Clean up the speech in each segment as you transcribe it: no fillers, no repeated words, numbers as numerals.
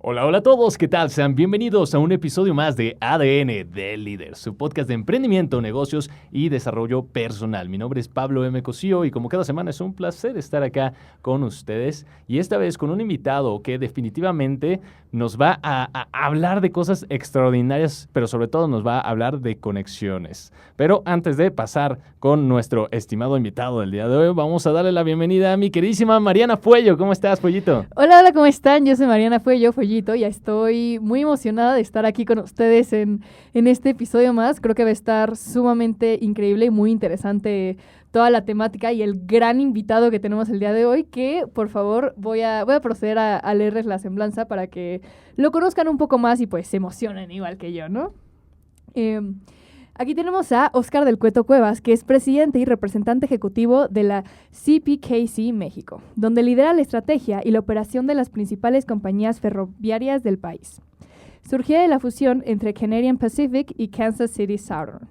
Hola, hola a todos, ¿qué tal? Sean bienvenidos a un episodio más de ADN del Líder, su podcast de emprendimiento, negocios y desarrollo personal. Mi nombre es Pablo M. Cosío y como cada semana es un placer estar acá con ustedes y esta vez con un invitado que definitivamente nos va a hablar de cosas extraordinarias, pero sobre todo nos va a hablar de conexiones. Pero antes de pasar con nuestro estimado invitado del día de hoy, vamos a darle la bienvenida a mi queridísima Mariana Fuello. ¿Cómo estás, Fuellito? Hola, ¿cómo están? Yo soy Mariana Fuellito, y estoy muy emocionada de estar aquí con ustedes en este episodio más. Creo que va a estar sumamente increíble y muy interesante toda la temática y el gran invitado que tenemos el día de hoy, que por favor voy a proceder a leerles la semblanza para que lo conozcan un poco más y pues se emocionen igual que yo, ¿no? Aquí tenemos a Óscar del Cueto Cuevas, que es presidente y representante ejecutivo de la CPKC México, donde lidera la estrategia y la operación de las principales compañías ferroviarias del país. Surgía de la fusión entre Canadian Pacific y Kansas City Southern.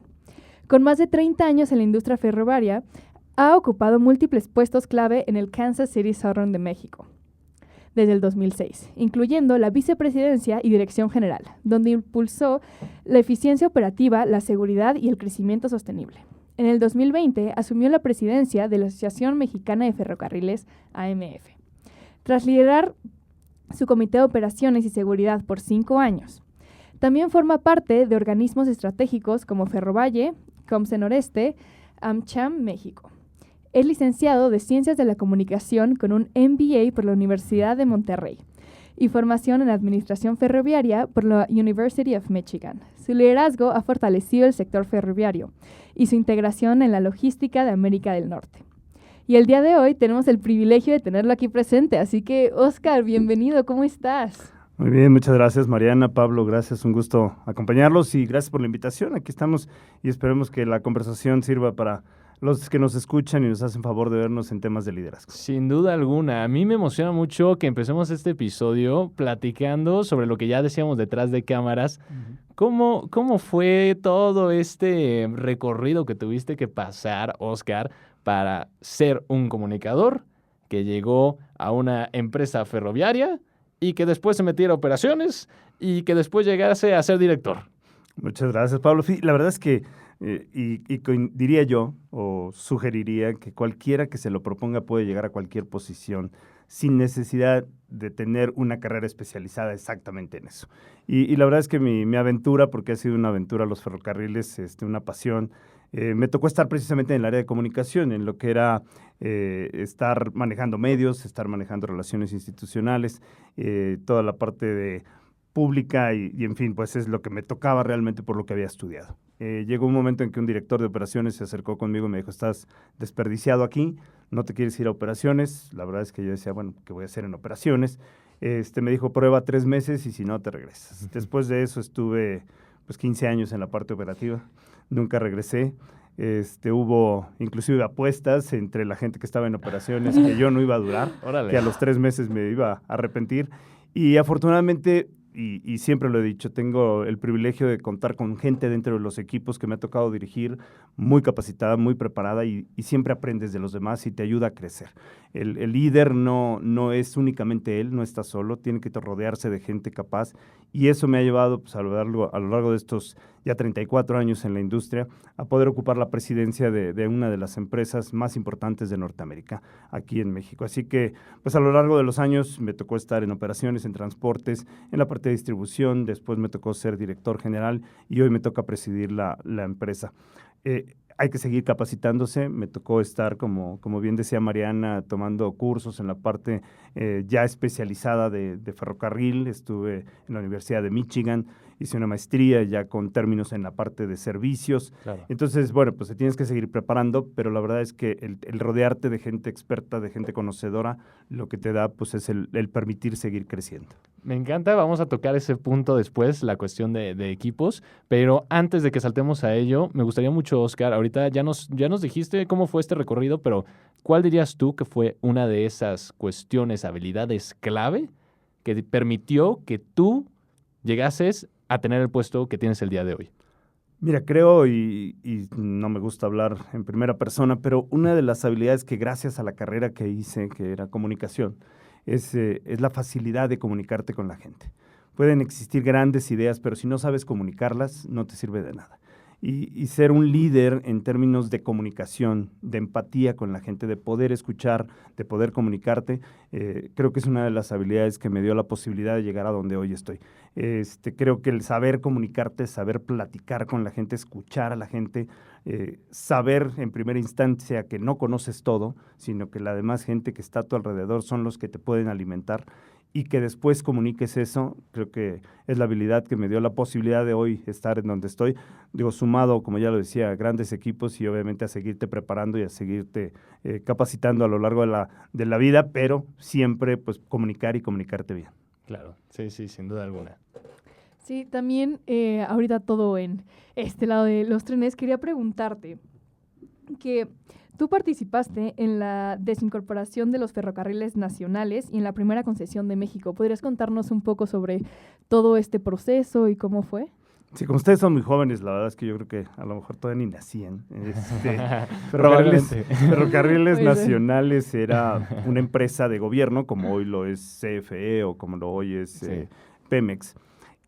Con más de 30 años en la industria ferroviaria, ha ocupado múltiples puestos clave en el Kansas City Southern de México desde el 2006, incluyendo la vicepresidencia y dirección general, donde impulsó la eficiencia operativa, la seguridad y el crecimiento sostenible. En el 2020 asumió la presidencia de la Asociación Mexicana de Ferrocarriles, AMF, tras liderar su Comité de Operaciones y Seguridad por 5 años. También forma parte de organismos estratégicos como Ferrovalle, Comce Noreste, AmCham México. Es licenciado de Ciencias de la Comunicación con un MBA por la Universidad de Monterrey y formación en Administración Ferroviaria por la University of Michigan. Su liderazgo ha fortalecido el sector ferroviario y su integración en la logística de América del Norte. Y el día de hoy tenemos el privilegio de tenerlo aquí presente, así que Óscar, bienvenido, ¿cómo estás? Muy bien, muchas gracias Mariana, Pablo, gracias, un gusto acompañarlos y gracias por la invitación. Aquí estamos y esperemos que la conversación sirva para los que nos escuchan y nos hacen favor de vernos en temas de liderazgo. Sin duda alguna. A mí me emociona mucho que empecemos este episodio platicando sobre lo que ya decíamos detrás de cámaras. ¿Cómo fue todo este recorrido que tuviste que pasar, Óscar, para ser un comunicador que llegó a una empresa ferroviaria y que después se metiera a operaciones y que después llegase a ser director? Muchas gracias, Pablo. Sí, la verdad es que diría yo o sugeriría que cualquiera que se lo proponga puede llegar a cualquier posición sin necesidad de tener una carrera especializada exactamente en eso. Y la verdad es que mi aventura, porque ha sido una aventura los ferrocarriles, una pasión, me tocó estar precisamente en el área de comunicación, en lo que era estar manejando medios, estar manejando relaciones institucionales, toda la parte de pública y en fin, pues es lo que me tocaba realmente por lo que había estudiado. Llegó un momento en que un director de operaciones se acercó conmigo y me dijo, estás desperdiciado aquí, no te quieres ir a operaciones. La verdad es que yo decía, bueno, ¿qué voy a hacer en operaciones? Me dijo, prueba 3 meses y si no, te regresas. Después de eso estuve pues 15 años en la parte operativa, nunca regresé. Hubo inclusive apuestas entre la gente que estaba en operaciones que yo no iba a durar, que a los 3 meses me iba a arrepentir. Y afortunadamente, y siempre lo he dicho, tengo el privilegio de contar con gente dentro de los equipos que me ha tocado dirigir, muy capacitada, muy preparada y siempre aprendes de los demás y te ayuda a crecer. El líder no es únicamente él, no está solo, tiene que rodearse de gente capaz y eso me ha llevado pues, a lo largo de estos ya 34 años en la industria a poder ocupar la presidencia de una de las empresas más importantes de Norteamérica, aquí en México. Así que pues a lo largo de los años me tocó estar en operaciones, en transportes, en la parte de distribución, después me tocó ser director general y hoy me toca presidir la empresa. Hay que seguir capacitándose, me tocó estar, como bien decía Mariana, tomando cursos en la parte ya especializada de ferrocarril, estuve en la Universidad de Michigan, hice una maestría ya con términos en la parte de servicios. Claro. Entonces, bueno, pues te tienes que seguir preparando, pero la verdad es que el rodearte de gente experta, de gente conocedora, lo que te da pues es el permitir seguir creciendo. Me encanta, vamos a tocar ese punto después, la cuestión de equipos, pero antes de que saltemos a ello, me gustaría mucho, Óscar, ahorita ya nos dijiste cómo fue este recorrido, pero ¿cuál dirías tú que fue una de esas cuestiones, habilidades clave que permitió que tú llegases a tener el puesto que tienes el día de hoy? Mira, creo, y no me gusta hablar en primera persona, pero una de las habilidades que gracias a la carrera que hice, que era comunicación, es la facilidad de comunicarte con la gente. Pueden existir grandes ideas, pero si no sabes comunicarlas, no te sirve de nada. Y ser un líder en términos de comunicación, de empatía con la gente, de poder escuchar, de poder comunicarte, creo que es una de las habilidades que me dio la posibilidad de llegar a donde hoy estoy. Creo que el saber comunicarte, saber platicar con la gente, escuchar a la gente, saber en primera instancia que no conoces todo, sino que la demás gente que está a tu alrededor son los que te pueden alimentar, y que después comuniques eso, creo que es la habilidad que me dio la posibilidad de hoy estar en donde estoy. Digo, sumado, como ya lo decía, a grandes equipos y obviamente a seguirte preparando y a seguirte capacitando a lo largo de la vida, pero siempre pues comunicar y comunicarte bien. Claro, sí, sin duda alguna. Sí, también ahorita todo en este lado de los trenes, quería preguntarte que tú participaste en la desincorporación de los ferrocarriles nacionales y en la primera concesión de México. ¿Podrías contarnos un poco sobre todo este proceso y cómo fue? Sí, como ustedes son muy jóvenes, la verdad es que yo creo que a lo mejor todavía ni nacían. Probablemente. Ferrocarriles Nacionales era una empresa de gobierno, como hoy lo es CFE o como lo hoy es Pemex.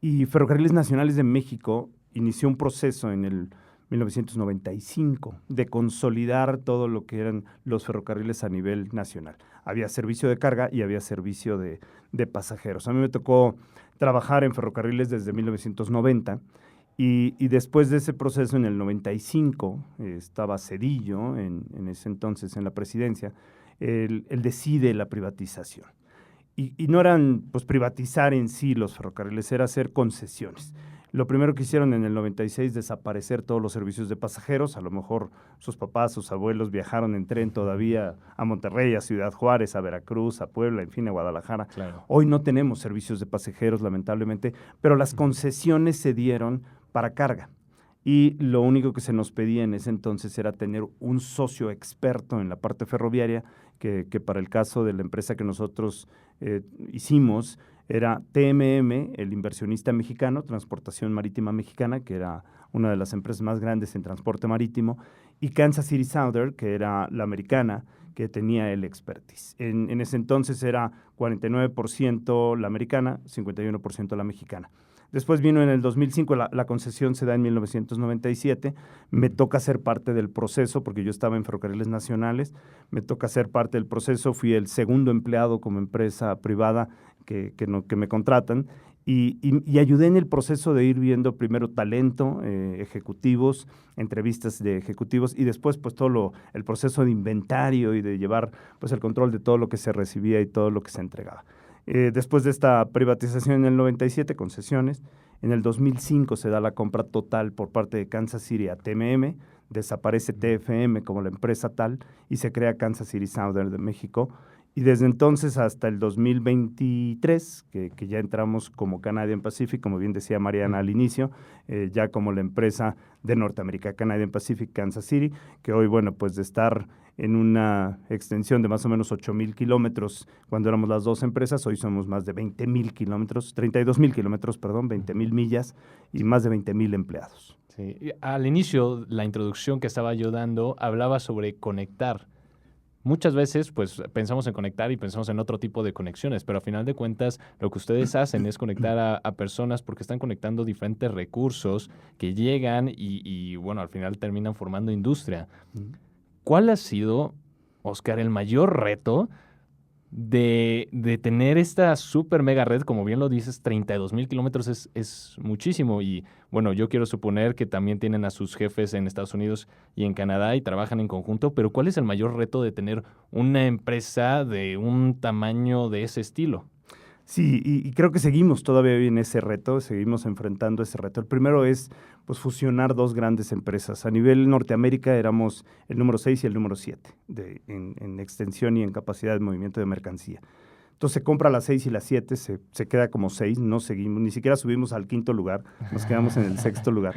Y Ferrocarriles Nacionales de México inició un proceso en el 1995 de consolidar todo lo que eran los ferrocarriles a nivel nacional. Había servicio de carga y había servicio de pasajeros. A mí me tocó trabajar en ferrocarriles desde 1990 y después de ese proceso en el 95 estaba Zedillo en ese entonces en la presidencia, él decide la privatización. Y no eran pues privatizar en sí los ferrocarriles, era hacer concesiones. Lo primero que hicieron en el 96, desaparecer todos los servicios de pasajeros. A lo mejor sus papás, sus abuelos viajaron en tren todavía a Monterrey, a Ciudad Juárez, a Veracruz, a Puebla, en fin, a Guadalajara. Claro. Hoy no tenemos servicios de pasajeros, lamentablemente, pero las concesiones se dieron para carga. Y lo único que se nos pedía en ese entonces era tener un socio experto en la parte ferroviaria, que para el caso de la empresa que nosotros hicimos, era TMM, el inversionista mexicano, Transportación Marítima Mexicana, que era una de las empresas más grandes en transporte marítimo, y Kansas City Southern, que era la americana, que tenía el expertise. En ese entonces era 49% la americana, 51% la mexicana. Después vino en el 2005, la concesión se da en 1997, me toca ser parte del proceso porque yo estaba en Ferrocarriles Nacionales, me toca ser parte del proceso, fui el segundo empleado como empresa privada que me contratan y ayudé en el proceso de ir viendo primero talento, ejecutivos, entrevistas de ejecutivos y después pues todo el proceso de inventario y de llevar pues el control de todo lo que se recibía y todo lo que se entregaba. Después de esta privatización en el 97, concesiones, en el 2005 se da la compra total por parte de Kansas City a TMM, desaparece TFM como la empresa tal y se crea Kansas City Southern de México. Y desde entonces hasta el 2023, que ya entramos como Canadian Pacific, como bien decía Mariana al inicio, ya como la empresa de Norteamérica, Canadian Pacific, Kansas City, que hoy, bueno, pues de estar en una extensión de más o menos 8,000 kilómetros cuando éramos las dos empresas, hoy somos más de 20,000 kilómetros, 32,000 kilómetros, perdón, 20,000 millas y más de 20,000 empleados. Sí. Al inicio, la introducción que estaba yo dando hablaba sobre conectar. Muchas veces, pues, pensamos en conectar y pensamos en otro tipo de conexiones, pero a final de cuentas, lo que ustedes hacen es conectar a personas porque están conectando diferentes recursos que llegan y, bueno, al final terminan formando industria. ¿Cuál ha sido, Oscar, el mayor reto de tener esta super mega red? Como bien lo dices, 32,000 kilómetros es muchísimo y bueno, yo quiero suponer que también tienen a sus jefes en Estados Unidos y en Canadá y trabajan en conjunto, pero ¿cuál es el mayor reto de tener una empresa de un tamaño de ese estilo? Sí, y creo que seguimos todavía en ese reto, seguimos enfrentando ese reto. El primero es pues, fusionar dos grandes empresas. A nivel Norteamérica éramos el número 6 y el número 7 en extensión y en capacidad de movimiento de mercancía. Entonces se compra la 6 y la 7, se queda como 6, no seguimos, ni siquiera subimos al 5º lugar, nos quedamos en el 6º lugar.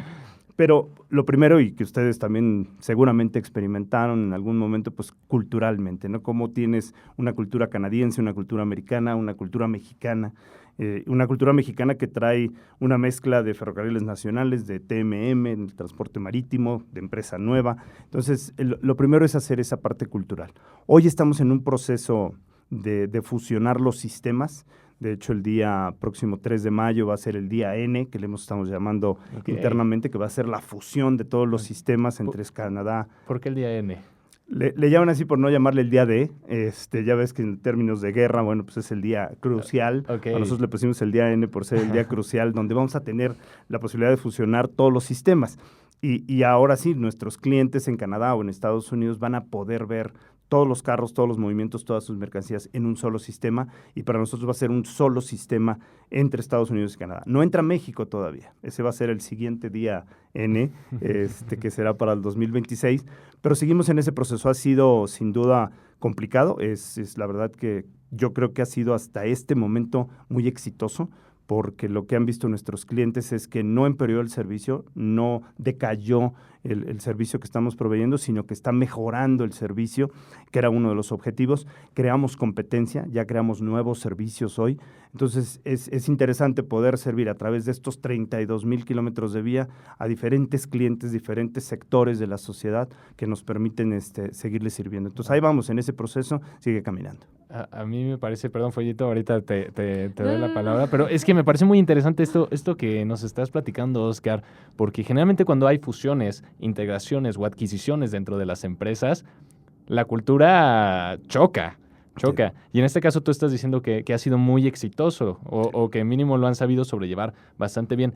Pero lo primero, y que ustedes también seguramente experimentaron en algún momento, pues culturalmente, ¿no? Cómo tienes una cultura canadiense, una cultura americana, una cultura mexicana que trae una mezcla de ferrocarriles nacionales, de TMM, el transporte marítimo, de empresa nueva. Entonces, lo primero es hacer esa parte cultural. Hoy estamos en un proceso de fusionar los sistemas. De hecho, el día próximo 3 de mayo va a ser el día N, que le estamos llamando internamente, que va a ser la fusión de todos los sistemas entre Canadá. ¿Por qué el día N? Le llaman así por no llamarle el día D. Ya ves que en términos de guerra, bueno, pues es el día crucial. A nosotros le pusimos el día N por ser el día crucial, donde vamos a tener la posibilidad de fusionar todos los sistemas. Y ahora sí, nuestros clientes en Canadá o en Estados Unidos van a poder ver todos los carros, todos los movimientos, todas sus mercancías en un solo sistema, y para nosotros va a ser un solo sistema entre Estados Unidos y Canadá. No entra México todavía, ese va a ser el siguiente día N, que será para el 2026, pero seguimos en ese proceso. Ha sido sin duda complicado, es la verdad que yo creo que ha sido hasta este momento muy exitoso, porque lo que han visto nuestros clientes es que no empeoró el servicio, no decayó el servicio que estamos proveyendo, sino que está mejorando el servicio, que era uno de los objetivos. Creamos competencia, ya creamos nuevos servicios hoy. Entonces, es interesante poder servir a través de estos 32,000 kilómetros de vía a diferentes clientes, diferentes sectores de la sociedad que nos permiten seguirles sirviendo. Entonces, ahí vamos, en ese proceso sigue caminando. A mí me parece, perdón, Follito, ahorita te doy la palabra, pero es que me parece muy interesante esto que nos estás platicando, Oscar, porque generalmente cuando hay fusiones, integraciones o adquisiciones dentro de las empresas, la cultura choca. Sí. Y en este caso tú estás diciendo que ha sido muy exitoso o que mínimo lo han sabido sobrellevar bastante bien.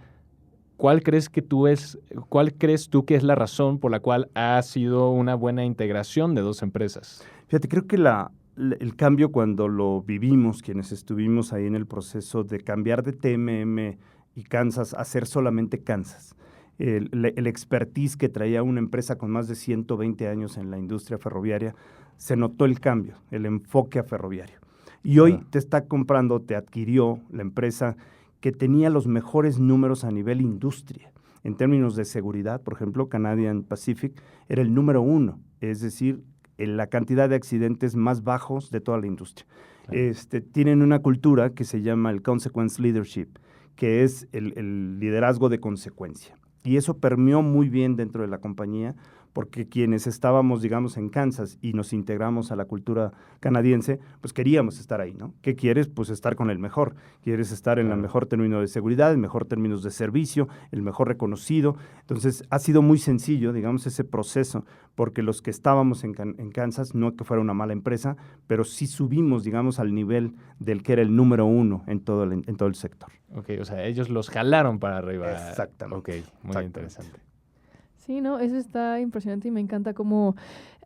¿Cuál crees tú que es la razón por la cual ha sido una buena integración de dos empresas? Fíjate, creo que el cambio cuando lo vivimos, quienes estuvimos ahí en el proceso de cambiar de TMM y Kansas a ser solamente Kansas, el expertise que traía una empresa con más de 120 años en la industria ferroviaria, se notó el cambio, el enfoque a ferroviario. Y hoy te adquirió la empresa que tenía los mejores números a nivel industria. En términos de seguridad, por ejemplo, Canadian Pacific era el número 1, es decir, la cantidad de accidentes más bajos de toda la industria. Tienen una cultura que se llama el Consequence Leadership, que es el liderazgo de consecuencia. Y eso permeó muy bien dentro de la compañía, porque quienes estábamos, digamos, en Kansas y nos integramos a la cultura canadiense, pues queríamos estar ahí, ¿no? ¿Qué quieres? Pues estar con el mejor. Quieres estar en el mejor término de seguridad, el mejor términos de servicio, el mejor reconocido. Entonces, ha sido muy sencillo, digamos, ese proceso, porque los que estábamos en Kansas, no que fuera una mala empresa, pero sí subimos, digamos, al nivel del que era el número 1 en todo el sector. Ok, o sea, ellos los jalaron para arriba. Exactamente. Ok, muy interesante. Sí, no, eso está impresionante y me encanta cómo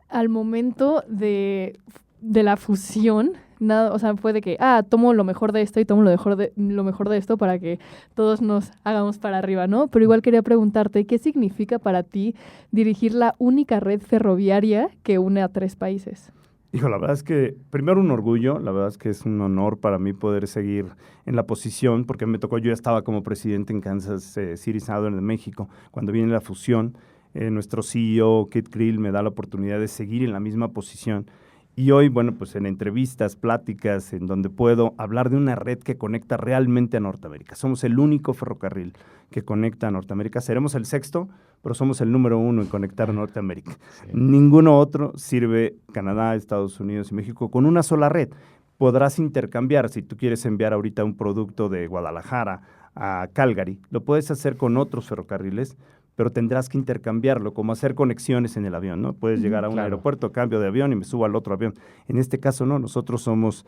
al momento de la fusión, nada, o sea, fue de que, tomo lo mejor de esto y tomo lo mejor de esto para que todos nos hagamos para arriba, ¿no? Pero igual quería preguntarte, ¿qué significa para ti dirigir la única red ferroviaria que une a 3 países? Hijo, la verdad es que, primero un orgullo, la verdad es que es un honor para mí poder seguir en la posición, porque me tocó, yo ya estaba como presidente en Kansas City Southern de México, cuando viene la fusión, nuestro CEO, Kit Creel, me da la oportunidad de seguir en la misma posición. Y hoy, bueno, pues en entrevistas, pláticas, en donde puedo hablar de una red que conecta realmente a Norteamérica. Somos el único ferrocarril que conecta a Norteamérica. Seremos el 6º, pero somos el número 1 en conectar a Norteamérica. Sí. Ninguno otro sirve Canadá, Estados Unidos y México con una sola red. Podrás intercambiar, si tú quieres enviar ahorita un producto de Guadalajara a Calgary, lo puedes hacer con otros ferrocarriles, pero tendrás que intercambiarlo, como hacer conexiones en el avión, ¿no? Puedes llegar a un aeropuerto, cambio de avión y me subo al otro avión. En este caso, no, nosotros somos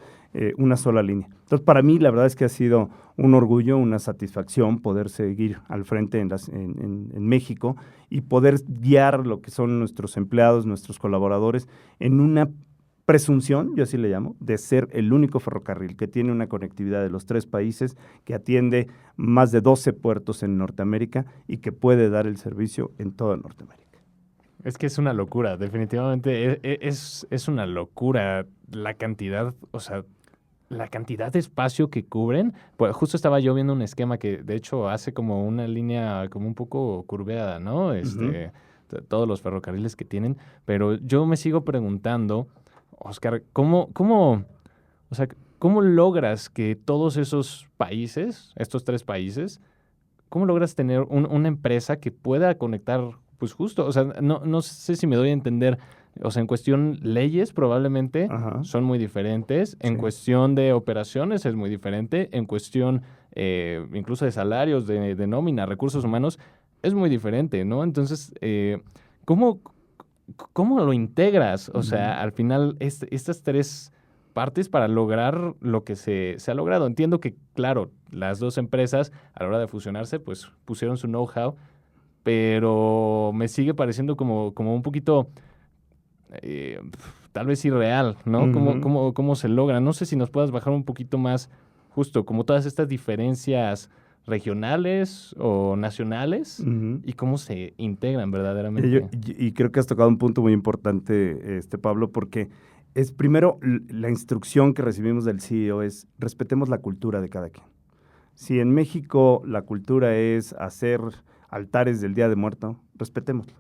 una sola línea. Entonces, para mí, la verdad es que ha sido un orgullo, una satisfacción poder seguir al frente en México y poder guiar lo que son nuestros empleados, nuestros colaboradores, en una presunción, yo así le llamo, de ser el único ferrocarril que tiene una conectividad de los 3 países, que atiende más de 12 puertos en Norteamérica y que puede dar el servicio en toda Norteamérica. Es que es una locura, definitivamente es una locura la cantidad, o sea, la cantidad de espacio que cubren. Pues justo estaba yo viendo un esquema que de hecho hace como una línea como un poco curveada, ¿no? Todos los ferrocarriles que tienen, pero yo me sigo preguntando, Oscar, ¿cómo logras que todos esos países, estos 3 países, cómo logras tener una empresa que pueda conectar pues justo, o sea, no sé si me doy a entender, o sea, en cuestión leyes probablemente Ajá. son muy diferentes, en Sí. cuestión de operaciones es muy diferente, en cuestión incluso de salarios, de nómina, recursos humanos, es muy diferente, ¿no? Entonces, ¿cómo, ¿cómo lo integras? O sea, al final, estas tres partes para lograr lo que se ha logrado. Entiendo que, claro, las dos empresas, a la hora de fusionarse, pues pusieron su know-how, pero me sigue pareciendo como un poquito, tal vez irreal, ¿no? Ujú. ¿Cómo se logra? No sé si nos puedas bajar un poquito más, justo, como todas estas diferencias regionales o nacionales Ujú. y cómo se integran Mira, verdaderamente. y creo que has tocado un punto muy importante, Pablo, porque es primero la instrucción que recibimos del CEO es respetemos la cultura de cada quien. Si en México la cultura es hacer altares del Día de Muerto, respetémoslo.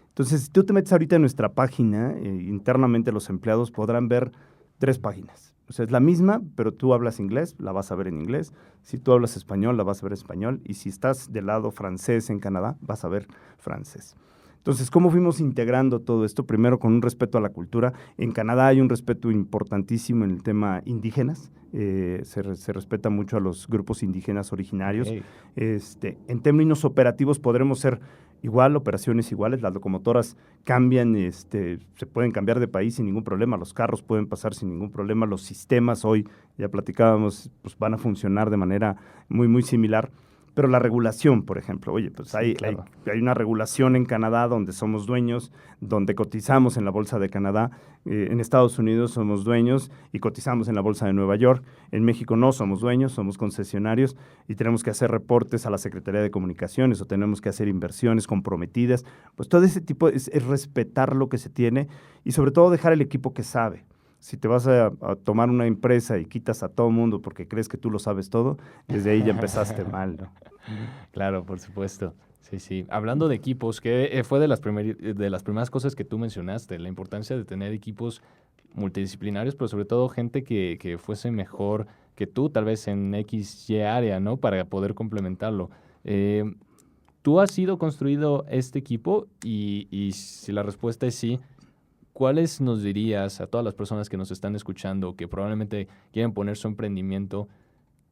Entonces, si tú te metes ahorita en nuestra página, internamente los empleados podrán ver 3 páginas. O sea, es la misma, pero tú hablas inglés, la vas a ver en inglés. Si tú hablas español, la vas a ver en español. Y si estás del lado francés en Canadá, vas a ver francés. Entonces, ¿cómo fuimos integrando todo esto? Primero, con un respeto a la cultura. En Canadá hay un respeto importantísimo en el tema indígenas. Se respeta mucho a los grupos indígenas originarios. Ok. En términos operativos podremos ser igual, operaciones iguales, las locomotoras cambian, se pueden cambiar de país sin ningún problema, los carros pueden pasar sin ningún problema, los sistemas hoy, ya platicábamos, pues van a funcionar de manera muy, muy similar. Pero la regulación, por ejemplo, oye, pues Sí, claro. hay una regulación en Canadá donde somos dueños, donde cotizamos en la Bolsa de Canadá, en Estados Unidos somos dueños y cotizamos en la Bolsa de Nueva York, en México no somos dueños, somos concesionarios y tenemos que hacer reportes a la Secretaría de Comunicaciones o tenemos que hacer inversiones comprometidas. Pues todo ese tipo es respetar lo que se tiene y sobre todo dejar el equipo que sabe. Si te vas a tomar una empresa y quitas a todo mundo porque crees que tú lo sabes todo, desde ahí ya empezaste mal, ¿no? Claro, por supuesto. Sí, sí. Hablando de equipos, que fue de las primeras cosas que tú mencionaste, la importancia de tener equipos multidisciplinarios, pero sobre todo gente que fuese mejor que tú, tal vez en X, Y área, ¿no? Para poder complementarlo. Eh, ¿Tú has ido construido este equipo? Y si la respuesta es sí, ¿cuáles nos dirías a todas las personas que nos están escuchando, que probablemente quieren poner su emprendimiento?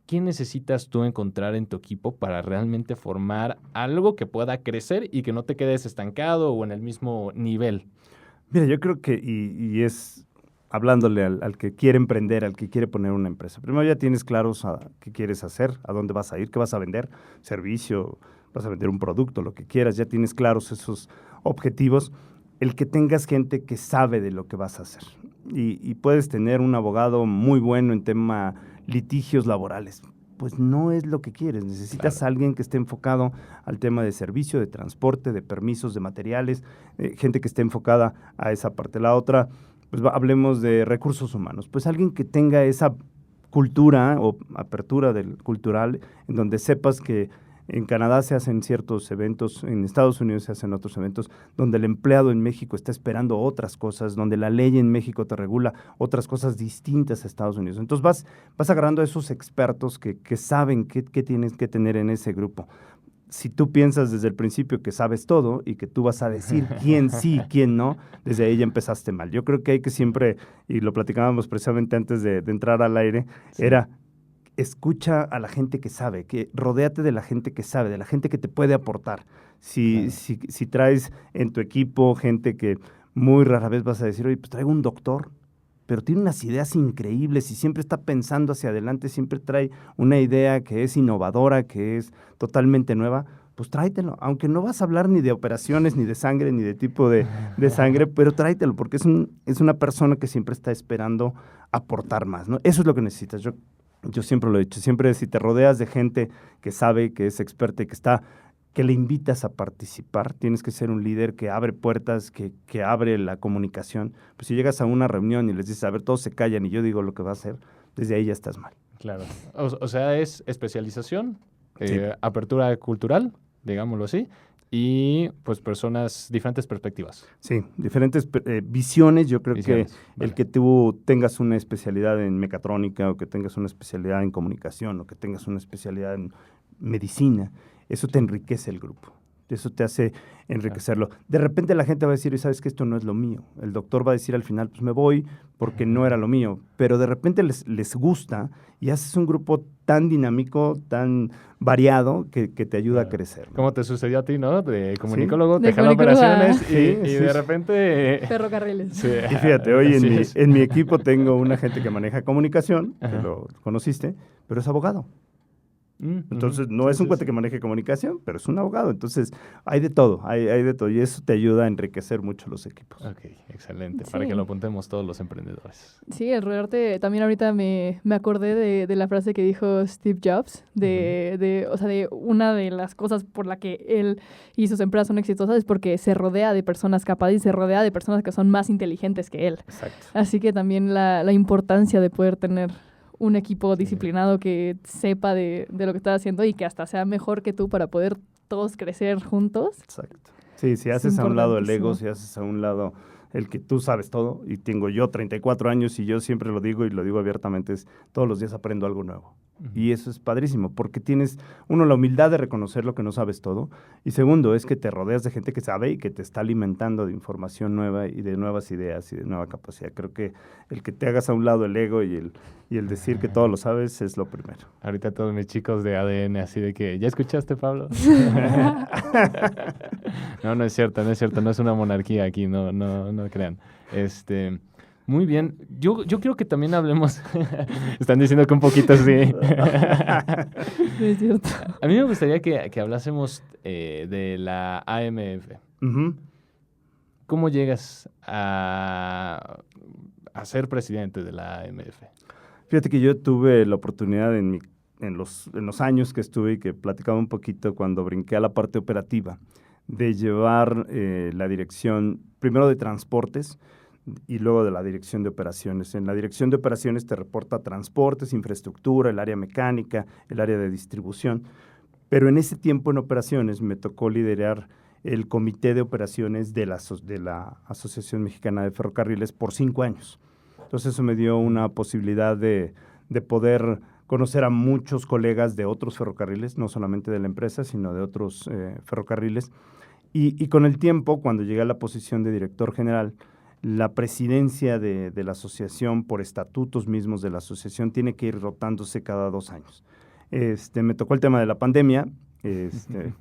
¿Qué necesitas tú encontrar en tu equipo para realmente formar algo que pueda crecer y que no te quedes estancado o en el mismo nivel? Mira, yo creo que, y es hablándole al que quiere emprender, al que quiere poner una empresa. Primero ya tienes claros qué quieres hacer, a dónde vas a ir, qué vas a vender, servicio, vas a vender un producto, lo que quieras, ya tienes claros esos objetivos. El que tengas gente que sabe de lo que vas a hacer. Y puedes tener un abogado muy bueno en tema litigios laborales. Pues no es lo que quieres. Necesitas Claro. a alguien que esté enfocado al tema de servicio, de transporte, de permisos, de materiales, gente que esté enfocada a esa parte. La otra, pues hablemos de recursos humanos. Pues alguien que tenga esa cultura o apertura del cultural en donde sepas que en Canadá se hacen ciertos eventos, en Estados Unidos se hacen otros eventos, donde el empleado en México está esperando otras cosas, donde la ley en México te regula otras cosas distintas a Estados Unidos. Entonces vas agarrando a esos expertos que saben qué tienes que tener en ese grupo. Si tú piensas desde el principio que sabes todo y que tú vas a decir quién sí, quién no, desde ahí ya empezaste mal. Yo creo que hay que siempre, y lo platicábamos precisamente antes de entrar al aire, Sí. era escucha a la gente que sabe, que rodéate de la gente que sabe, de la gente que te puede aportar. Claro. Si traes en tu equipo gente que muy rara vez vas a decir, oye, pues traigo un doctor, pero tiene unas ideas increíbles y siempre está pensando hacia adelante, siempre trae una idea que es innovadora, que es totalmente nueva, pues tráetelo, aunque no vas a hablar ni de operaciones, ni de sangre, ni de tipo de sangre, pero tráetelo, porque es una persona que siempre está esperando aportar más, ¿no? Eso es lo que necesitas. Yo siempre lo he dicho, siempre si te rodeas de gente que sabe, que es experta y que le invitas a participar, tienes que ser un líder que abre puertas, que abre la comunicación. Pues si llegas a una reunión y les dices, a ver, todos se callan y yo digo lo que va a hacer, desde ahí ya estás mal. Claro. O sea, es especialización, Sí. apertura cultural, digámoslo así, y pues diferentes perspectivas. Sí, diferentes visiones. Yo creo Visiones, que vale. el que tú tengas una especialidad en mecatrónica o que tengas una especialidad en comunicación o que tengas una especialidad en medicina, eso te enriquece el grupo. Eso te hace enriquecerlo. De repente la gente va a decir, ¿sabes qué? Esto no es lo mío. El doctor va a decir al final, pues me voy porque no era lo mío. Pero de repente les gusta y haces un grupo tan dinámico, tan variado, que te ayuda a crecer, ¿no? Como te sucedió a ti, ¿no? De comunicólogo, Sí. te De jala comunicólogo operaciones y sí. de repente... Ferrocarriles. Sí. Y fíjate, hoy Así es. en mi equipo tengo una gente que maneja comunicación, que Ajá. lo conociste, pero es abogado. Entonces, Ujú. no es un Sí, cuate sí. que maneje comunicación, pero es un abogado. Entonces, hay de todo, hay de todo. Y eso te ayuda a enriquecer mucho los equipos. Ok, excelente. Para Sí. que lo apuntemos todos los emprendedores. Sí, el rodearte, también ahorita me acordé de la frase que dijo Steve Jobs, o sea, de una de las cosas por la que él y sus empresas son exitosas es porque se rodea de personas capaces y se rodea de personas que son más inteligentes que él. Exacto. Así que también la importancia de poder tener un equipo disciplinado que sepa de lo que está haciendo y que hasta sea mejor que tú para poder todos crecer juntos. Exacto. Sí, si Es haces a un lado el ego, importantísimo. si haces a un lado el que tú sabes todo, y tengo yo 34 años y yo siempre lo digo y lo digo abiertamente, es todos los días aprendo algo nuevo. Y eso es padrísimo, porque tienes, uno, la humildad de reconocer lo que no sabes todo, y segundo, es que te rodeas de gente que sabe y que te está alimentando de información nueva y de nuevas ideas y de nueva capacidad. Creo que el que te hagas a un lado el ego y el decir que todo lo sabes es lo primero. Ahorita todos mis chicos de ADN, así de que, ¿ya escuchaste, Pablo? No, no es cierto, no es una monarquía aquí, no crean. Muy bien, yo creo que también hablemos, están diciendo que un poquito sí. No es cierto. A mí me gustaría que hablásemos de la AMF. Ujú. ¿Cómo llegas a ser presidente de la AMF? Fíjate que yo tuve la oportunidad en los años que estuve y que platicaba un poquito cuando brinqué a la parte operativa, de llevar la dirección primero de transportes y luego de la dirección de operaciones. En la dirección de operaciones te reporta transportes, infraestructura, el área mecánica, el área de distribución, pero en ese tiempo en operaciones me tocó liderar el comité de operaciones de la Asociación Mexicana de Ferrocarriles por 5 años. Entonces eso me dio una posibilidad de poder conocer a muchos colegas de otros ferrocarriles, no solamente de la empresa, sino de otros ferrocarriles. Y con el tiempo, cuando llegué a la posición de director general, la presidencia de la asociación, por estatutos mismos de la asociación, tiene que ir rotándose cada 2 años. Me tocó el tema de la pandemia,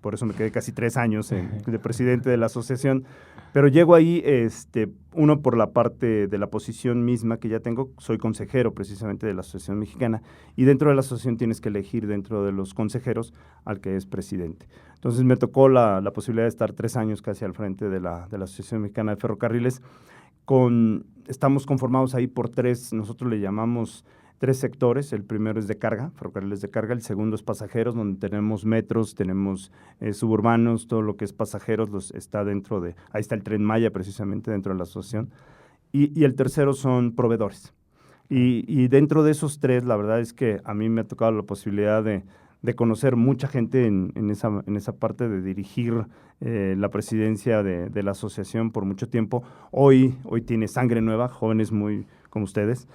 por eso me quedé casi 3 años de presidente de la asociación, pero llego ahí, uno por la parte de la posición misma que ya tengo, soy consejero precisamente de la Asociación Mexicana, y dentro de la asociación tienes que elegir dentro de los consejeros al que es presidente. Entonces me tocó la posibilidad de estar 3 años casi al frente de la Asociación Mexicana de Ferrocarriles. Estamos conformados ahí por 3, nosotros le llamamos 3 sectores. El primero es de carga, ferrocarriles de carga. El segundo es pasajeros, donde tenemos metros, tenemos suburbanos, todo lo que es pasajeros está dentro de, ahí está el Tren Maya precisamente dentro de la asociación. Y el tercero son proveedores. Y dentro de esos 3, la verdad es que a mí me ha tocado la posibilidad de conocer mucha gente en esa parte de dirigir la presidencia de la asociación por mucho tiempo. Hoy tiene sangre nueva, jóvenes muy como ustedes,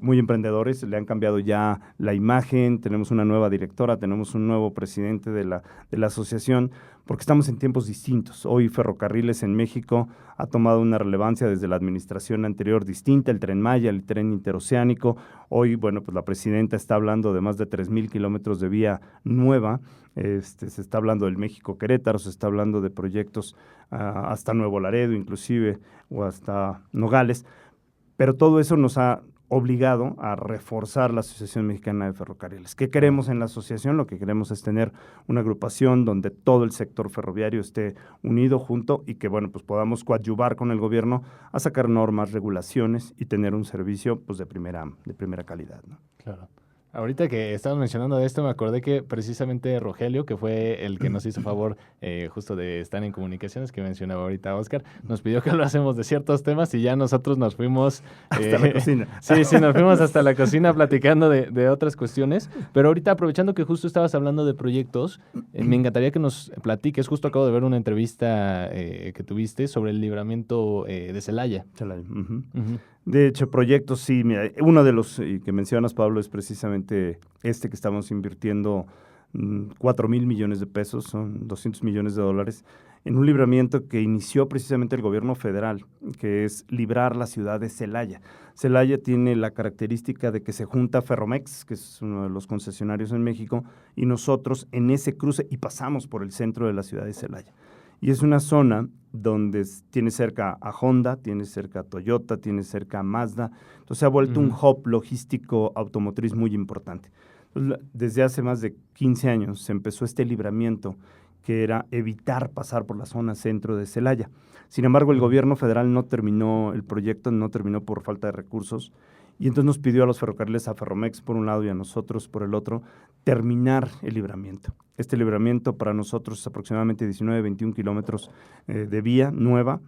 muy emprendedores, le han cambiado ya la imagen, tenemos una nueva directora, tenemos un nuevo presidente de la asociación, porque estamos en tiempos distintos. Hoy Ferrocarriles en México ha tomado una relevancia desde la administración anterior distinta, el Tren Maya, el tren interoceánico. Hoy, bueno, pues la presidenta está hablando de más de 3,000 kilómetros de vía nueva. Se está hablando del México-Querétaro, se está hablando de proyectos hasta Nuevo Laredo inclusive, o hasta Nogales. Pero todo eso nos ha obligado a reforzar la Asociación Mexicana de Ferrocarriles. ¿Qué queremos en la asociación? Lo que queremos es tener una agrupación donde todo el sector ferroviario esté unido, junto, y que, bueno, pues podamos coadyuvar con el gobierno a sacar normas, regulaciones y tener un servicio, pues, de primera calidad, ¿no? Claro. Ahorita que estabas mencionando de esto, me acordé que precisamente Rogelio, que fue el que nos hizo favor justo de estar en comunicaciones, que mencionaba ahorita Oscar, nos pidió que hablásemos de ciertos temas y ya nosotros nos fuimos... Hasta la cocina. Sí, nos fuimos hasta la cocina platicando de otras cuestiones, pero ahorita aprovechando que justo estabas hablando de proyectos, me encantaría que nos platiques, justo acabo de ver una entrevista que tuviste sobre el libramiento de Celaya. Celaya. Uh-huh. Uh-huh. De hecho, proyectos, sí, mira, uno de los que mencionas, Pablo, es precisamente que estamos invirtiendo 4,000 millones de pesos, son 200 millones de dólares, en un libramiento que inició precisamente el gobierno federal, que es librar la ciudad de Celaya. Celaya tiene la característica de que se junta Ferromex, que es uno de los concesionarios en México, y nosotros en ese cruce, y pasamos por el centro de la ciudad de Celaya. Y es una zona donde tiene cerca a Honda, tiene cerca a Toyota, tiene cerca a Mazda. Entonces se ha vuelto un hub logístico automotriz muy importante. Entonces, desde hace más de 15 años se empezó este libramiento que era evitar pasar por la zona centro de Celaya. Sin embargo, el gobierno federal no terminó el proyecto, no terminó por falta de recursos, y entonces nos pidió a los ferrocarriles, a Ferromex por un lado y a nosotros por el otro, terminar el libramiento. Este libramiento para nosotros es aproximadamente 19, 21 kilómetros de vía nueva,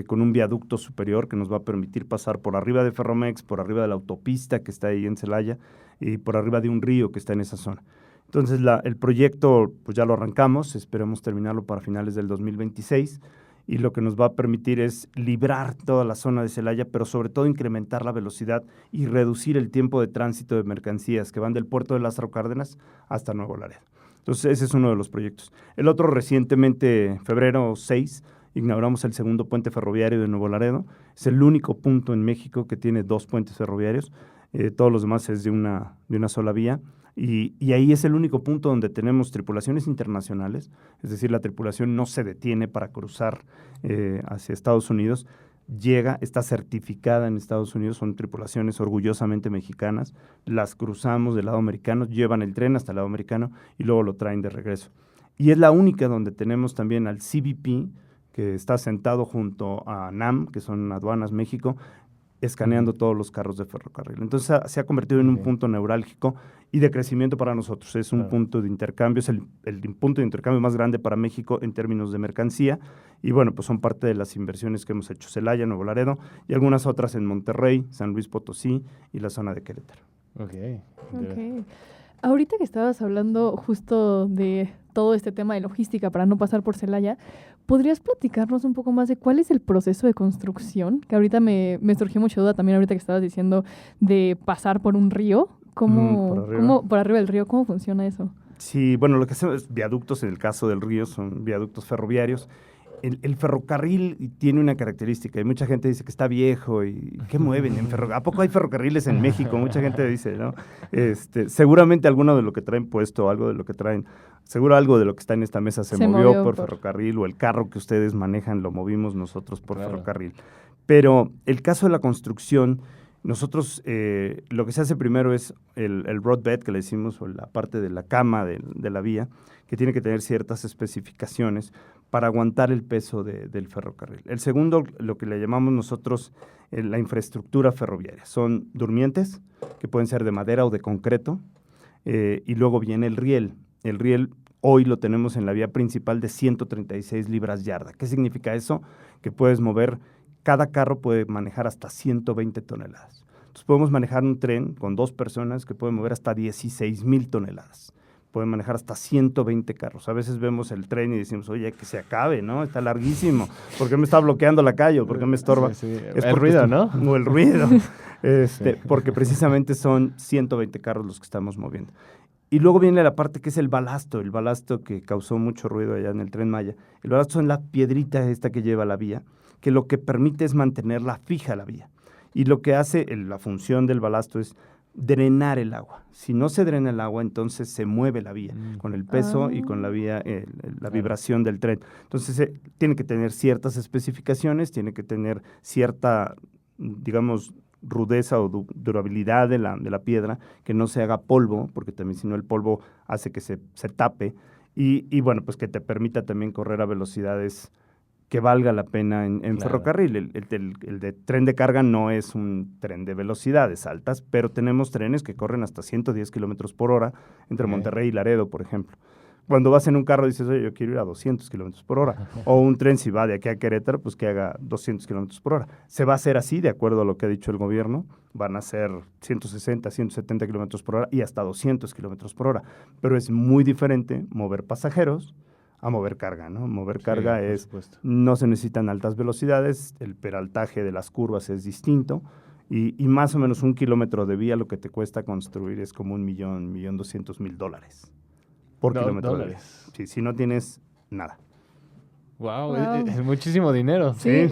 con un viaducto superior que nos va a permitir pasar por arriba de Ferromex, por arriba de la autopista que está ahí en Celaya y por arriba de un río que está en esa zona. Entonces el proyecto pues ya lo arrancamos, esperemos terminarlo para finales del 2026 y lo que nos va a permitir es librar toda la zona de Celaya, pero sobre todo incrementar la velocidad y reducir el tiempo de tránsito de mercancías que van del puerto de Lázaro Cárdenas hasta Nuevo Laredo. Entonces ese es uno de los proyectos. El otro recientemente, febrero 6, inauguramos el segundo puente ferroviario de Nuevo Laredo. Es el único punto en México que tiene 2 puentes ferroviarios, todos los demás es de una sola vía. Y ahí es el único punto donde tenemos tripulaciones internacionales, es decir, la tripulación no se detiene para cruzar hacia Estados Unidos, llega, está certificada en Estados Unidos, son tripulaciones orgullosamente mexicanas, las cruzamos del lado americano, llevan el tren hasta el lado americano y luego lo traen de regreso. Y es la única donde tenemos también al CBP, que está sentado junto a NAM, que son Aduanas México, escaneando todos los carros de ferrocarril. Entonces se ha convertido en un punto neurálgico y de crecimiento para nosotros. Es un punto de intercambio, es el punto de intercambio más grande para México en términos de mercancía. Y bueno, pues son parte de las inversiones que hemos hecho. Celaya, Nuevo Laredo y algunas otras en Monterrey, San Luis Potosí y la zona de Querétaro. Okay. Ahorita que estabas hablando justo de todo este tema de logística para no pasar por Celaya, ¿podrías platicarnos un poco más de cuál es el proceso de construcción? Que ahorita me surgió mucha duda también ahorita que estabas diciendo de pasar por un río. Por arriba del río, ¿cómo funciona eso? Sí, bueno, lo que hacemos es viaductos, en el caso del río son viaductos ferroviarios. El ferrocarril tiene una característica y mucha gente dice que está viejo y ¿qué mueven en ferrocarril? ¿A poco hay ferrocarriles en México? Mucha gente dice, ¿no? Seguramente alguno de lo que traen puesto, algo de lo que traen, seguro algo de lo que está en esta mesa se movió por ferrocarril o el carro que ustedes manejan lo movimos nosotros por ferrocarril. Pero el caso de la construcción, nosotros lo que se hace primero es el roadbed que le decimos, o la parte de la cama de la vía, que tiene que tener ciertas especificaciones para aguantar el peso del ferrocarril. El segundo, lo que le llamamos nosotros la infraestructura ferroviaria. Son durmientes, que pueden ser de madera o de concreto, y luego viene el riel. El riel hoy lo tenemos en la vía principal de 136 libras yarda. ¿Qué significa eso? Que puedes mover, cada carro puede manejar hasta 120 toneladas. Entonces podemos manejar un tren con 2 personas que pueden mover hasta 16,000 toneladas. Pueden manejar hasta 120 carros. A veces vemos el tren y decimos, oye, que se acabe, ¿no? Está larguísimo. ¿Por qué me está bloqueando la calle? ¿Por qué me estorba? Sí. Es el ruido, ¿no? O el ruido. Porque precisamente son 120 carros los que estamos moviendo. Y luego viene la parte que es el balasto que causó mucho ruido allá en el Tren Maya. El balasto es la piedrita esta que lleva la vía, que lo que permite es mantenerla fija la vía. Y lo que hace, la función del balasto es drenar el agua. Si no se drena el agua, entonces se mueve la vía con el peso y con la vía, la vibración del tren. Entonces tiene que tener ciertas especificaciones, tiene que tener cierta, digamos, rudeza o durabilidad de la piedra, que no se haga polvo, porque también si no el polvo hace que se tape, y bueno, pues que te permita también correr a velocidades que valga la pena en ferrocarril. El de tren de carga no es un tren de velocidades altas, pero tenemos trenes que corren hasta 110 kilómetros por hora entre Monterrey y Laredo, por ejemplo. Cuando vas en un carro dices, oye, yo quiero ir a 200 kilómetros por hora. O un tren, si va de aquí a Querétaro, pues que haga 200 kilómetros por hora. Se va a hacer así, de acuerdo a lo que ha dicho el gobierno. Van a ser 160, 170 kilómetros por hora y hasta 200 kilómetros por hora. Pero es muy diferente mover pasajeros a mover carga, ¿no? Mover carga no se necesitan altas velocidades, el peraltaje de las curvas es distinto y más o menos 1 kilómetro de vía lo que te cuesta construir es como $1,200,000. por kilómetro de vía. Dólares. Sí, si no tienes nada. Wow, Wow. Es muchísimo dinero. Sí.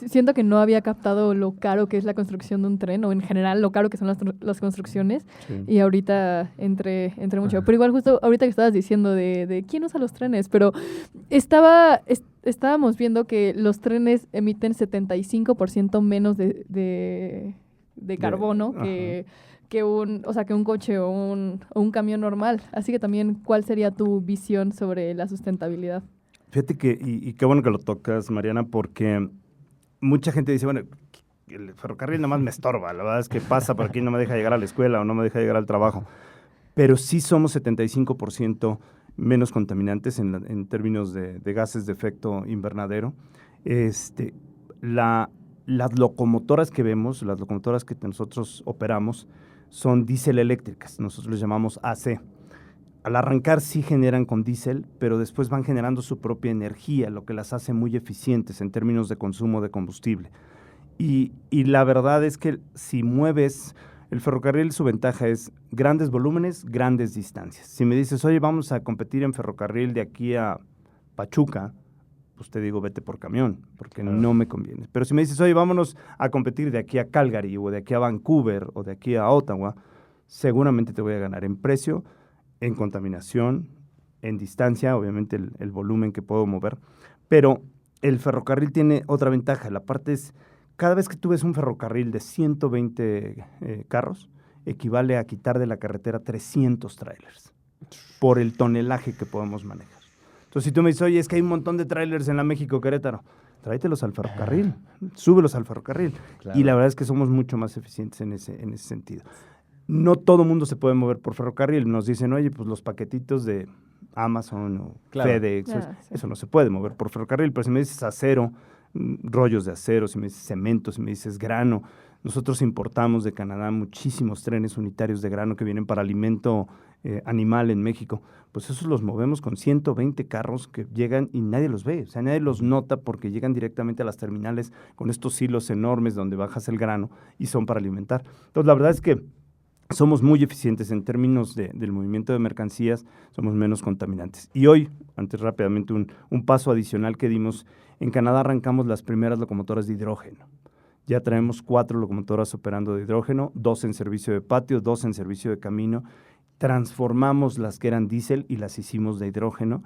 Siento que no había captado lo caro que es la construcción de un tren, o en general lo caro que son las construcciones, Sí. y ahorita entre mucho. Pero igual justo ahorita que estabas diciendo de quién usa los trenes, pero estábamos viendo que los trenes emiten 75% menos de carbono que un coche o un camión normal. Así que también, ¿cuál sería tu visión sobre la sustentabilidad? Fíjate que, y qué bueno que lo tocas, Mariana, porque mucha gente dice, bueno, el ferrocarril nomás me estorba, la verdad es que pasa por aquí, no me deja llegar a la escuela o no me deja llegar al trabajo. Pero sí somos 75% menos contaminantes en términos de gases de efecto invernadero. Las locomotoras que vemos, las locomotoras que nosotros operamos, son diésel eléctricas, nosotros les llamamos AC. Al arrancar sí generan con diésel, pero después van generando su propia energía, lo que las hace muy eficientes en términos de consumo de combustible. Y la verdad es que si mueves el ferrocarril, su ventaja es grandes volúmenes, grandes distancias. Si me dices, oye, vamos a competir en ferrocarril de aquí a Pachuca, pues te digo, vete por camión, porque no me conviene. Pero si me dices, oye, vámonos a competir de aquí a Calgary, o de aquí a Vancouver, o de aquí a Ottawa, seguramente te voy a ganar en precio, en contaminación, en distancia, obviamente el volumen que puedo mover, pero el ferrocarril tiene otra ventaja. La parte es, cada vez que tú ves un ferrocarril de 120 carros, equivale a quitar de la carretera 300 trailers por el tonelaje que podemos manejar. Entonces, si tú me dices, oye, es que hay un montón de trailers en la México-Querétaro, tráetelos al ferrocarril, súbelos al ferrocarril. Claro. Y la verdad es que somos mucho más eficientes en ese sentido. No todo mundo se puede mover por ferrocarril. Nos dicen, oye, pues los paquetitos de Amazon o FedEx, sí. Eso no se puede mover por ferrocarril. Pero si me dices acero, rollos de acero, si me dices cemento, si me dices grano, nosotros importamos de Canadá muchísimos trenes unitarios de grano que vienen para alimento animal en México. Pues esos los movemos con 120 carros que llegan y nadie los ve. O sea, nadie los nota porque llegan directamente a las terminales con estos hilos enormes donde bajas el grano y son para alimentar. Entonces, la verdad es que somos muy eficientes en términos del movimiento de mercancías, somos menos contaminantes. Y hoy, antes rápidamente, un paso adicional que dimos, en Canadá arrancamos las primeras locomotoras de hidrógeno. Ya traemos 4 locomotoras operando de hidrógeno, 2 en servicio de patio, 2 en servicio de camino. Transformamos las que eran diésel y las hicimos de hidrógeno,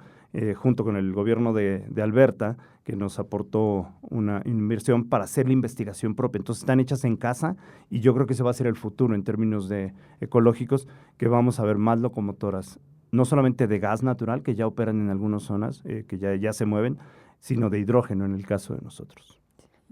junto con el gobierno de Alberta, que nos aportó una inversión para hacer la investigación propia. Entonces están hechas en casa y yo creo que ese va a ser el futuro en términos de ecológicos, que vamos a ver más locomotoras, no solamente de gas natural, que ya operan en algunas zonas, que ya se mueven, sino de hidrógeno en el caso de nosotros.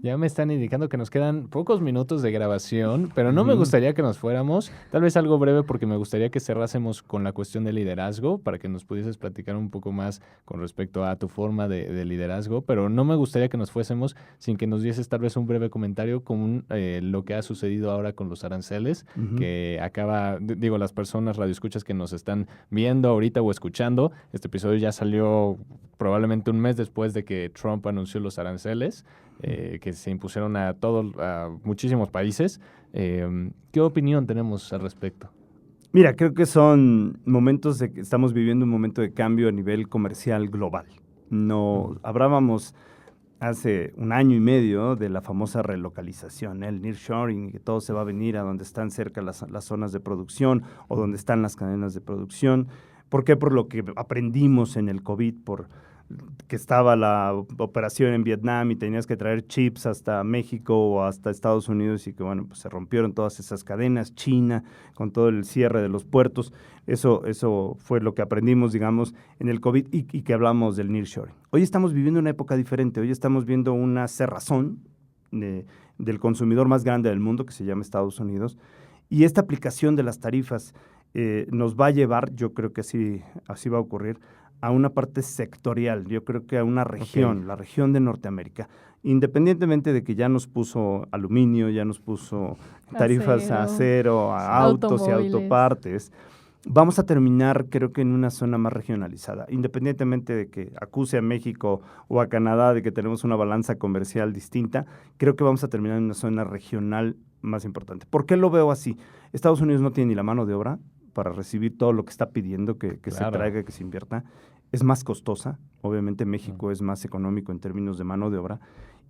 Ya me están indicando que nos quedan pocos minutos de grabación, pero no me gustaría que nos fuéramos. Tal vez algo breve, porque me gustaría que cerrásemos con la cuestión del liderazgo, para que nos pudieses platicar un poco más con respecto a tu forma de liderazgo, pero no me gustaría que nos fuésemos sin que nos dieses tal vez un breve comentario con lo que ha sucedido ahora con los aranceles, que las personas radioescuchas que nos están viendo ahorita o escuchando, este episodio ya salió probablemente un mes después de que Trump anunció los aranceles, que se impusieron a muchísimos países. ¿Qué opinión tenemos al respecto? Mira, creo que son momentos de que estamos viviendo un momento de cambio a nivel comercial global. Hablábamos hace un año y medio de la famosa relocalización, el nearshoring, que todo se va a venir a donde están cerca las zonas de producción o donde están las cadenas de producción. ¿Por qué? Por lo que aprendimos en el COVID, que estaba la operación en Vietnam y tenías que traer chips hasta México o hasta Estados Unidos y que, bueno, pues se rompieron todas esas cadenas. China, con todo el cierre de los puertos, eso fue lo que aprendimos, digamos, en el COVID y que hablamos del nearshoring. Hoy estamos viviendo una época diferente. Hoy estamos viendo una cerrazón del consumidor más grande del mundo, que se llama Estados Unidos, y esta aplicación de las tarifas nos va a llevar, yo creo que así va a ocurrir, a una parte sectorial, yo creo que a una región, la región de Norteamérica, independientemente de que ya nos puso aluminio, ya nos puso tarifas a acero, a autos y autopartes, vamos a terminar, creo que en una zona más regionalizada, independientemente de que acuse a México o a Canadá de que tenemos una balanza comercial distinta, creo que vamos a terminar en una zona regional más importante. ¿Por qué lo veo así? Estados Unidos no tiene ni la mano de obra para recibir todo lo que está pidiendo que se traiga, que se invierta. Es más costosa, obviamente México es más económico en términos de mano de obra,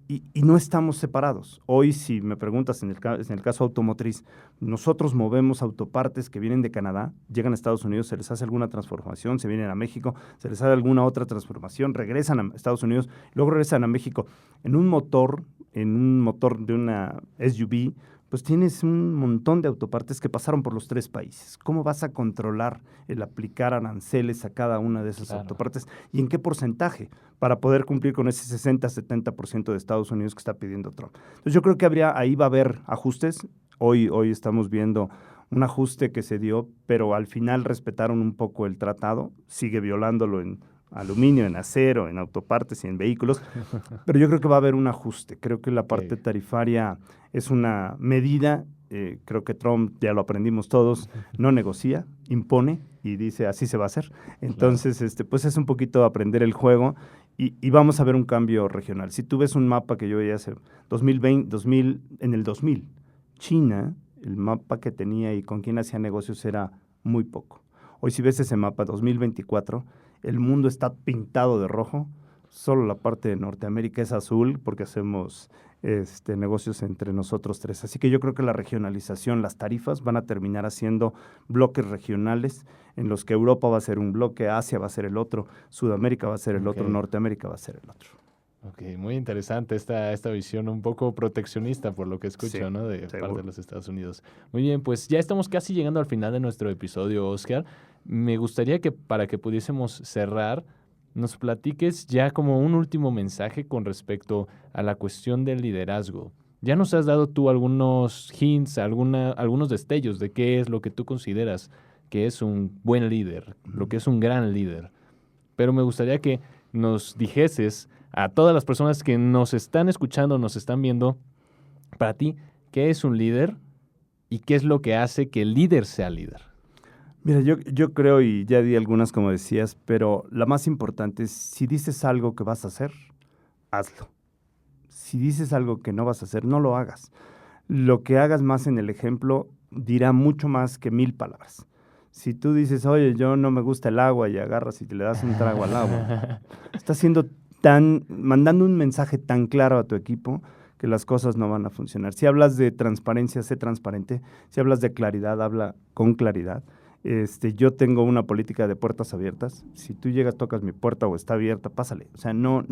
y no estamos separados. Hoy, si me preguntas en el caso automotriz, nosotros movemos autopartes que vienen de Canadá, llegan a Estados Unidos, se les hace alguna transformación, se vienen a México, se les hace alguna otra transformación, regresan a Estados Unidos, luego regresan a México. En un motor de una SUV, pues tienes un montón de autopartes que pasaron por los 3 países. ¿Cómo vas a controlar el aplicar aranceles a cada una de esas autopartes? ¿Y en qué porcentaje? Para poder cumplir con ese 60-70% de Estados Unidos que está pidiendo Trump. Entonces yo creo que ahí va a haber ajustes. Hoy estamos viendo un ajuste que se dio, pero al final respetaron un poco el tratado. Sigue violándolo en aluminio, en acero, en autopartes y en vehículos, pero yo creo que va a haber un ajuste. Creo que la parte tarifaria es una medida, creo que Trump, ya lo aprendimos todos, no negocia, impone y dice así se va a hacer. Entonces, pues es un poquito aprender el juego y vamos a ver un cambio regional. Si tú ves un mapa que yo veía hace en el 2000, China, el mapa que tenía y con quién hacía negocios era muy poco. Hoy si ves ese mapa, 2024, el mundo está pintado de rojo, solo la parte de Norteamérica es azul porque hacemos negocios entre nosotros 3. Así que yo creo que la regionalización, las tarifas van a terminar haciendo bloques regionales en los que Europa va a ser un bloque, Asia va a ser el otro, Sudamérica va a ser el otro, Norteamérica va a ser el otro. Ok, muy interesante esta visión un poco proteccionista por lo que escucho, ¿no? De seguro. parte de los Estados Unidos. Muy bien, pues ya estamos casi llegando al final de nuestro episodio, Oscar. Me gustaría que para que pudiésemos cerrar, nos platiques ya como un último mensaje con respecto a la cuestión del liderazgo. Ya nos has dado tú algunos hints, algunos destellos de qué es lo que tú consideras que es un buen líder, lo que es un gran líder. Pero me gustaría que nos dijeses a todas las personas que nos están escuchando, nos están viendo, para ti, ¿qué es un líder y qué es lo que hace que el líder sea líder? Mira, yo creo, y ya di algunas como decías, pero la más importante es, si dices algo que vas a hacer, hazlo. Si dices algo que no vas a hacer, no lo hagas. Lo que hagas más en el ejemplo dirá mucho más que 1000 palabras. Si tú dices, oye, yo no me gusta el agua, y agarras y te le das un trago al agua, estás mandando un mensaje tan claro a tu equipo que las cosas no van a funcionar. Si hablas de transparencia, sé transparente. Si hablas de claridad, habla con claridad. Yo tengo una política de puertas abiertas. Si tú llegas, tocas mi puerta o está abierta, pásale. O sea, no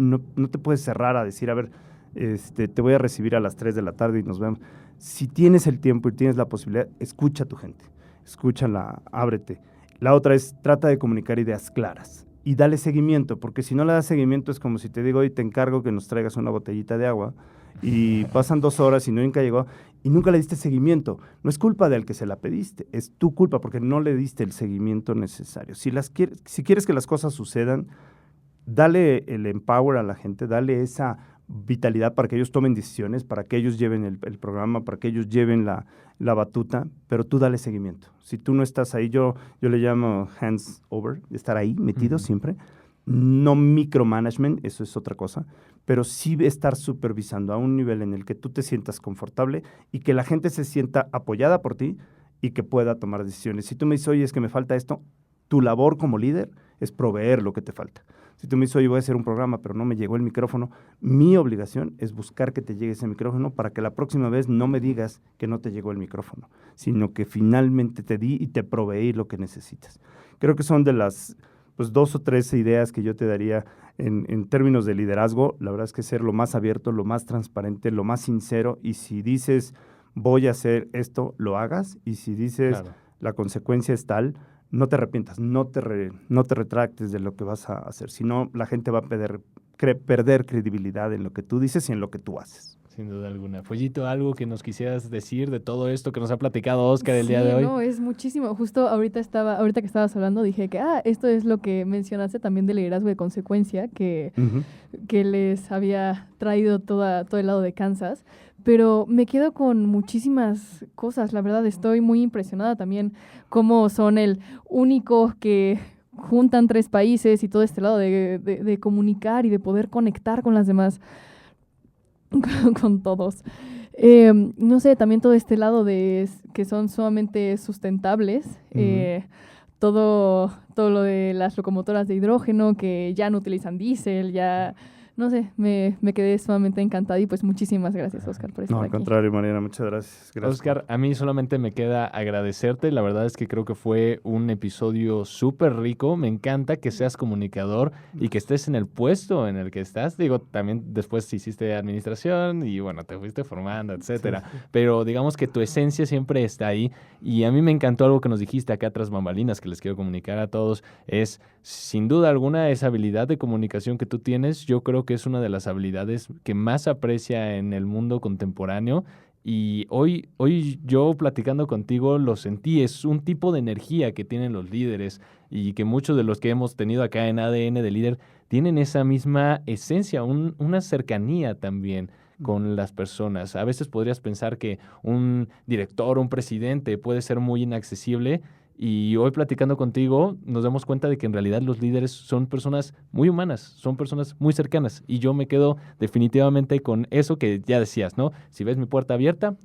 te puedes cerrar a decir, a ver, te voy a recibir a las 3 de la tarde y nos vemos. Si tienes el tiempo y tienes la posibilidad, escucha a tu gente. Escúchala, ábrete. La otra es, trata de comunicar ideas claras y dale seguimiento, porque si no le das seguimiento es como si te digo, hoy te encargo que nos traigas una botellita de agua y pasan 2 horas y nunca llegó y nunca le diste seguimiento. No es culpa del que se la pediste, es tu culpa porque no le diste el seguimiento necesario. Si quieres que las cosas sucedan, dale el empower a la gente, dale esa vitalidad para que ellos tomen decisiones, para que ellos lleven el programa, para que ellos lleven la batuta, pero tú dale seguimiento. Si tú no estás ahí, yo le llamo hands over, estar ahí metido siempre, no micromanagement, eso es otra cosa, pero sí estar supervisando a un nivel en el que tú te sientas confortable y que la gente se sienta apoyada por ti y que pueda tomar decisiones. Si tú me dices, oye, es que me falta esto, tu labor como líder es proveer lo que te falta. Si tú me dices, oye, voy a hacer un programa, pero no me llegó el micrófono, mi obligación es buscar que te llegue ese micrófono para que la próxima vez no me digas que no te llegó el micrófono, sino que finalmente te di y te proveí lo que necesitas. Creo que son de las 2 o 3 ideas que yo te daría en términos de liderazgo. La verdad es que ser lo más abierto, lo más transparente, lo más sincero, y si dices, voy a hacer esto, lo hagas, y si dices, la consecuencia es tal, no te arrepientas, no te retractes de lo que vas a hacer, si no la gente va a perder credibilidad en lo que tú dices y en lo que tú haces. Sin duda alguna. Follito, ¿algo que nos quisieras decir de todo esto que nos ha platicado Oscar el día de hoy? No, es muchísimo. Justo ahorita que estabas hablando dije que esto es lo que mencionaste también del liderazgo de consecuencia que les había traído todo el lado de Kansas. Pero me quedo con muchísimas cosas, la verdad estoy muy impresionada también cómo son el único que juntan 3 países y todo este lado de comunicar y de poder conectar con las demás, con todos. No sé, también todo este lado de que son sumamente sustentables. Todo lo de las locomotoras de hidrógeno que ya no utilizan diésel, ya... No sé, me quedé sumamente encantada y pues muchísimas gracias, Oscar, por estar No, al aquí. contrario, Mariana, muchas gracias. Oscar, a mí solamente me queda agradecerte. La verdad es que creo que fue un episodio súper rico. Me encanta que seas comunicador y que estés en el puesto en el que estás. Digo, también después hiciste administración y bueno, te fuiste formando, etcétera. Sí. Pero digamos que tu esencia siempre está ahí. Y a mí me encantó algo que nos dijiste acá tras bambalinas, que les quiero comunicar a todos. Es, sin duda alguna, esa habilidad de comunicación que tú tienes. Yo creo que es una de las habilidades que más aprecia en el mundo contemporáneo. Y hoy yo platicando contigo lo sentí, es un tipo de energía que tienen los líderes y que muchos de los que hemos tenido acá en ADN de Líder tienen esa misma esencia, una cercanía también con las personas. A veces podrías pensar que un director, un presidente puede ser muy inaccesible y hoy platicando contigo nos damos cuenta de que en realidad los líderes son personas muy humanas, son personas muy cercanas y yo me quedo definitivamente con eso que ya decías, ¿no? Si ves mi puerta abierta,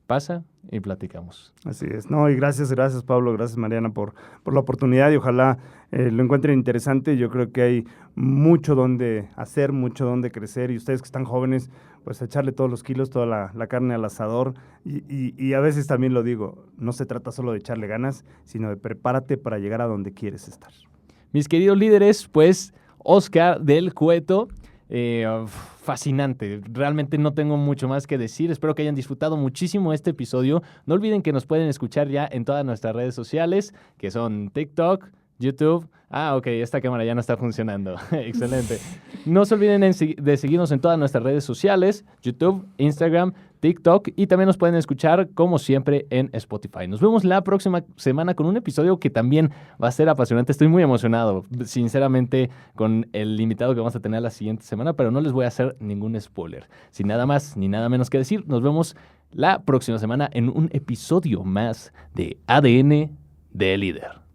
pasa y platicamos. Así es. No, y gracias Pablo, gracias Mariana por la oportunidad y ojalá lo encuentren interesante. Yo creo que hay mucho donde hacer, mucho donde crecer y ustedes que están jóvenes, pues echarle todos los kilos, toda la carne al asador y a veces también lo digo, no se trata solo de echarle ganas, sino de prepárate para llegar a donde quieres estar. Mis queridos líderes, pues Oscar del Cueto, fascinante, realmente no tengo mucho más que decir, espero que hayan disfrutado muchísimo este episodio, no olviden que nos pueden escuchar ya en todas nuestras redes sociales, que son TikTok, YouTube. Ok, esta cámara ya no está funcionando. Excelente. No se olviden de seguirnos en todas nuestras redes sociales, YouTube, Instagram, TikTok y también nos pueden escuchar como siempre en Spotify. Nos vemos la próxima semana con un episodio que también va a ser apasionante. Estoy muy emocionado, sinceramente, con el invitado que vamos a tener la siguiente semana, pero no les voy a hacer ningún spoiler. Sin nada más ni nada menos que decir, nos vemos la próxima semana en un episodio más de ADN de Líder.